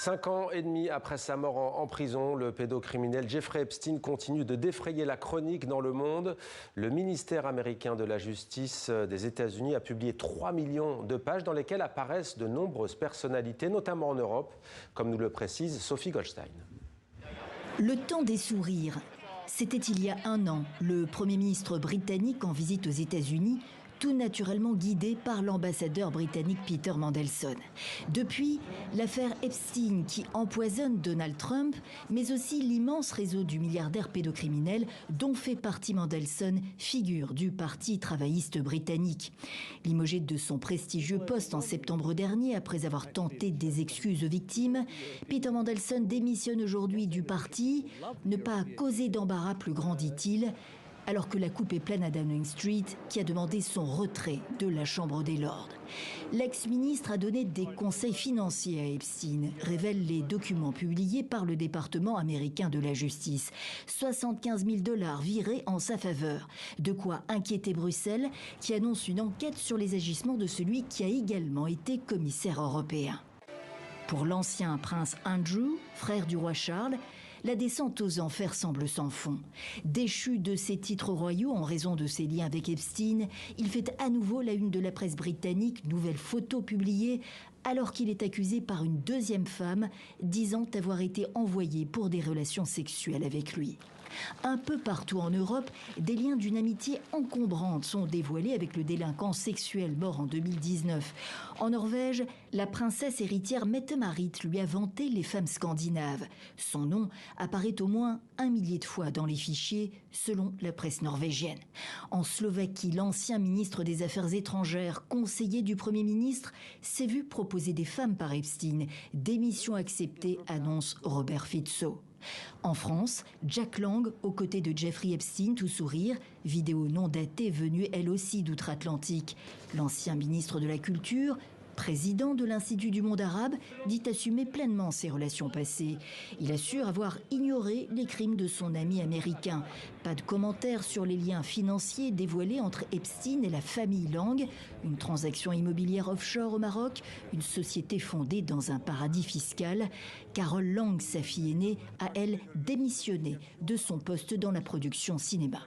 5 ans et demi après sa mort en prison, le pédocriminel Jeffrey Epstein continue de défrayer la chronique dans le monde. Le ministère américain de la Justice des États-Unis a publié 3 millions de pages dans lesquelles apparaissent de nombreuses personnalités, notamment en Europe, comme nous le précise Sophie Goldstein. Le temps des sourires. C'était il y a 1 an, le Premier ministre britannique en visite aux États-Unis, tout naturellement guidé par l'ambassadeur britannique Peter Mandelson. Depuis, l'affaire Epstein qui empoisonne Donald Trump, mais aussi l'immense réseau du milliardaire pédocriminel dont fait partie Mandelson, figure du Parti travailliste britannique. Limogé de son prestigieux poste en septembre dernier après avoir tenté des excuses aux victimes, Peter Mandelson démissionne aujourd'hui du parti. Ne pas causer d'embarras plus grand, dit-il, alors que la coupe est pleine à Downing Street, qui a demandé son retrait de la Chambre des Lords. L'ex-ministre a donné des conseils financiers à Epstein, révèlent les documents publiés par le département américain de la justice. 75 000 $ virés en sa faveur. De quoi inquiéter Bruxelles, qui annonce une enquête sur les agissements de celui qui a également été commissaire européen. Pour l'ancien prince Andrew, frère du roi Charles, la descente aux enfers semble sans fond. Déchu de ses titres royaux en raison de ses liens avec Epstein, il fait à nouveau la une de la presse britannique, nouvelle photo publiée, alors qu'il est accusé par une deuxième femme, disant avoir été envoyée pour des relations sexuelles avec lui. Un peu partout en Europe, des liens d'une amitié encombrante sont dévoilés avec le délinquant sexuel mort en 2019. En Norvège, la princesse héritière Mette-Marit lui a vanté les femmes scandinaves. Son nom apparaît au moins 1 millier de fois dans les fichiers, selon la presse norvégienne. En Slovaquie, l'ancien ministre des Affaires étrangères, conseiller du Premier ministre, s'est vu proposer des femmes par Epstein. Démission acceptée, annonce Robert Fico. En France, Jack Lang, aux côtés de Jeffrey Epstein, tout sourire, vidéo non datée venue elle aussi d'outre-Atlantique. L'ancien ministre de la Culture, président de l'Institut du monde arabe, dit assumer pleinement ses relations passées. Il assure avoir ignoré les crimes de son ami américain. Pas de commentaires sur les liens financiers dévoilés entre Epstein et la famille Lang, une transaction immobilière offshore au Maroc, une société fondée dans un paradis fiscal. Carole Lang, sa fille aînée, a elle démissionné de son poste dans la production cinéma.